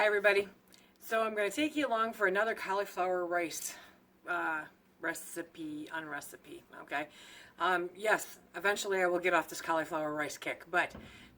everybody. So I'm going to take you along for another cauliflower rice recipe, okay? Yes, eventually I will get off this cauliflower rice kick, but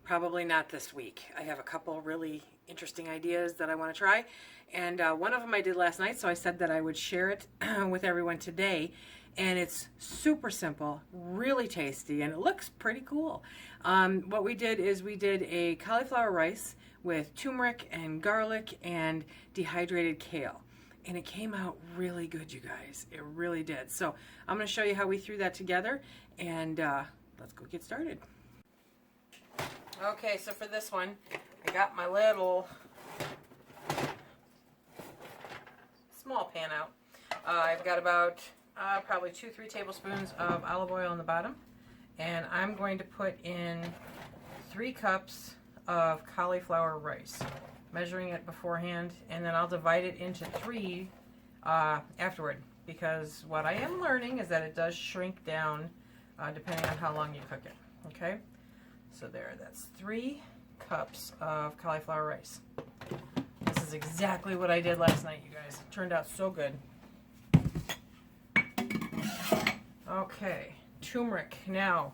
probably not this week. I have a couple really interesting ideas that I want to try, and one of them I did last night, so I said that I would share it with everyone today. And it's super simple, really tasty, and it looks pretty cool. What we did is we did a cauliflower rice with turmeric and garlic and dehydrated kale. And it came out really good, you guys. It really did. So I'm going to show you how we threw that together, and let's go get started. Okay, so for this one, I got my little small pan out. I've got about probably 2-3 tablespoons of olive oil on the bottom, and I'm going to put in 3 cups of cauliflower rice, measuring it beforehand, and then I'll divide it into 3 afterward, because what I am learning is that it does shrink down depending on how long you cook it. Okay, so that's 3 cups of cauliflower rice. This is exactly what I did last night, you guys. It turned out so good. Okay, turmeric. Now,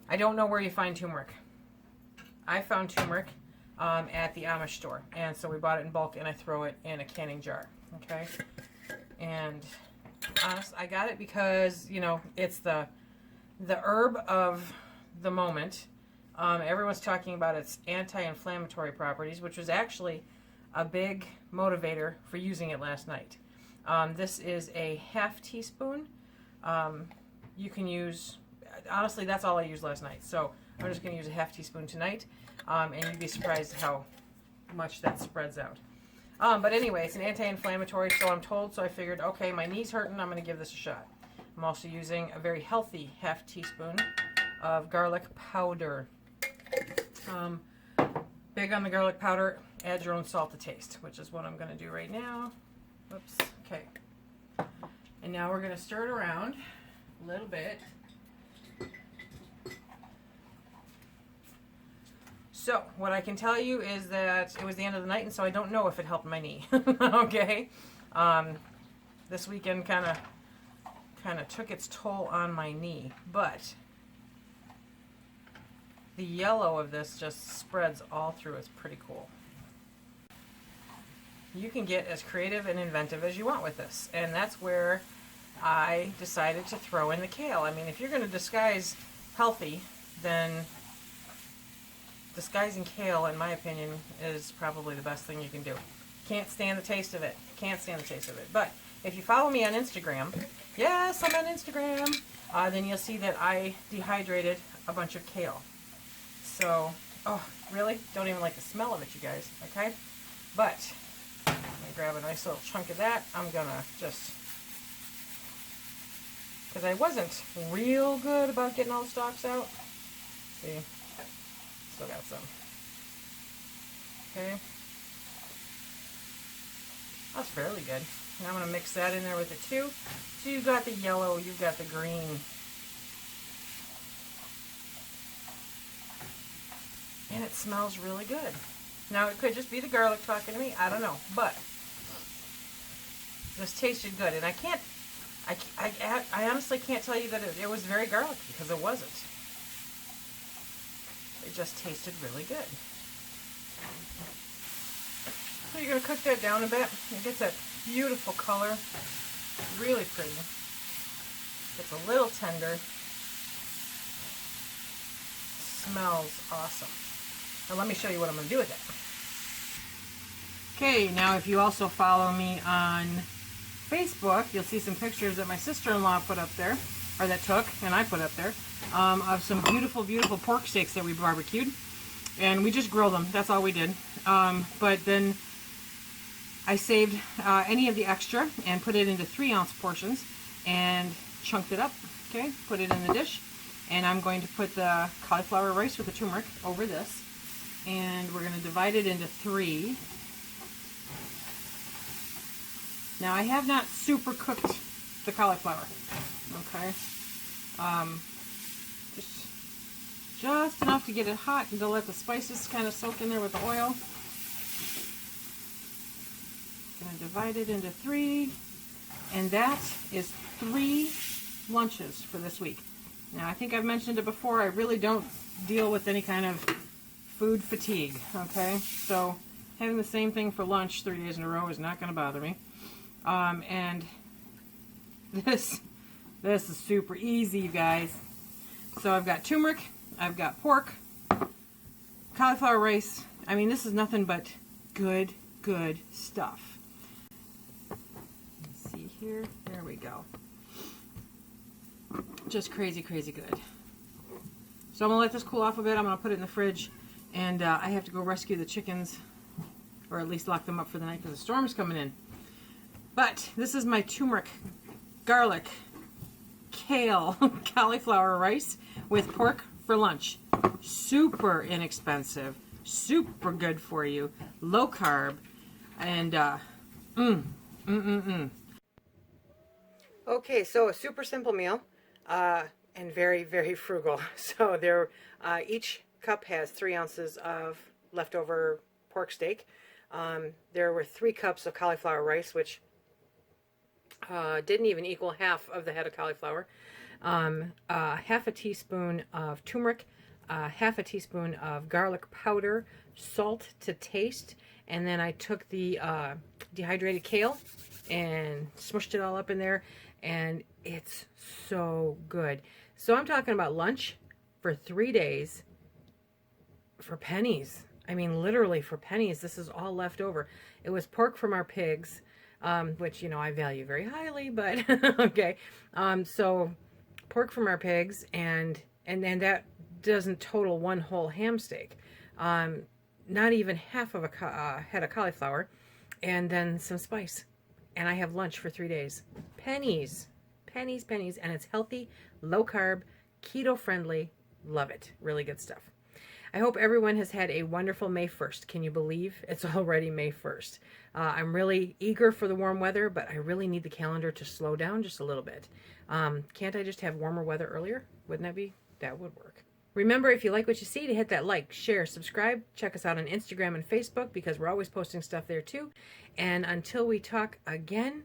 I don't know where you find turmeric. I found turmeric at the Amish store, and so we bought it in bulk, and I throw it in a canning jar. Okay, and honestly, I got it because, you know, it's the herb of the moment. Everyone's talking about its anti-inflammatory properties, which was actually a big motivator for using it last night. This is a ½ teaspoon. You can use, honestly, that's all I used last night. So I'm just going to use a ½ teaspoon tonight, and you'd be surprised how much that spreads out. But anyway, it's an anti-inflammatory, so I'm told, so I figured, okay, my knee's hurting, I'm going to give this a shot. I'm also using a very healthy ½ teaspoon of garlic powder. Big on the garlic powder. Add your own salt to taste, which is what I'm going to do right now. Oops, okay. And now we're going to stir it around a little bit. So, what I can tell you is that it was the end of the night, and so I don't know if it helped my knee. Okay? This weekend kind of took its toll on my knee, but the yellow of this just spreads all through. It's pretty cool. You can get as creative and inventive as you want with this, and that's where I decided to throw in the kale. I mean, if you're going to disguise healthy, then disguising kale, in my opinion, is probably the best thing you can do. Can't stand the taste of it. Can't stand the taste of it. But if you follow me on Instagram, yes, I'm on Instagram, then you'll see that I dehydrated a bunch of kale. So, oh, really? Don't even like the smell of it, you guys, okay? But I'm going to grab a nice little chunk of that. I'm going to just, because I wasn't real good about getting all the stalks out. See, still got some. Okay. That's fairly good. Now I'm going to mix that in there with it too. So you've got the yellow, you've got the green. And it smells really good. Now, it could just be the garlic talking to me. I don't know. But this tasted good. And I honestly can't tell you that it was very garlic, because it wasn't. It just tasted really good. So you're going to cook that down a bit. It gets that beautiful color. Really pretty. It's a little tender. Smells awesome. Now let me show you what I'm going to do with it. Okay, now if you also follow me on Facebook, you'll see some pictures that my sister-in-law put up there, or that took, and I put up there, of some beautiful, beautiful pork steaks that we barbecued. And we just grilled them. That's all we did. But then I saved any of the extra and put it into 3-ounce portions and chunked it up. Okay, put it in the dish. And I'm going to put the cauliflower rice with the turmeric over this. And we're going to divide it into 3. Now, I have not super cooked the cauliflower. Okay. Just enough to get it hot and to let the spices kind of soak in there with the oil. going to divide it into 3. And that is 3 lunches for this week. Now, I think I've mentioned it before. I really don't deal with any kind of food fatigue, okay? So having the same thing for lunch 3 days in a row is not going to bother me. And this is super easy, you guys. So I've got turmeric, I've got pork, cauliflower rice. I mean, this is nothing but good stuff. Let's see here. There we go. Just crazy good. So I'm going to let this cool off a bit. I'm going to put it in the fridge. And I have to go rescue the chickens, or at least lock them up for the night because the storm's coming in. But this is my turmeric, garlic, kale, cauliflower rice with pork for lunch. Super inexpensive, super good for you, low carb, and Okay, so a super simple meal, and very frugal. So there, each cup has 3 ounces of leftover pork steak. There were 3 cups of cauliflower rice, which didn't even equal half of the head of cauliflower. Half a teaspoon of turmeric, half a teaspoon of garlic powder, salt to taste, and then I took the dehydrated kale and smushed it all up in there, and it's so good. So I'm talking about lunch for 3 days for pennies. I mean, literally for pennies. This is all left over. It was pork from our pigs, which, you know, I value very highly, but okay. So pork from our pigs, and then that doesn't total 1 whole ham steak. Not even half of a head of cauliflower, and then some spice. And I have lunch for 3 days. Pennies, and it's healthy, low carb, keto friendly. Love it. Really good stuff. I hope everyone has had a wonderful May 1st. Can you believe it's already May 1st? I'm really eager for the warm weather, but I really need the calendar to slow down just a little bit. Can't I just have warmer weather earlier? That would work. Remember, if you like what you see, to hit that like, share, subscribe. Check us out on Instagram and Facebook because we're always posting stuff there too. And until we talk again,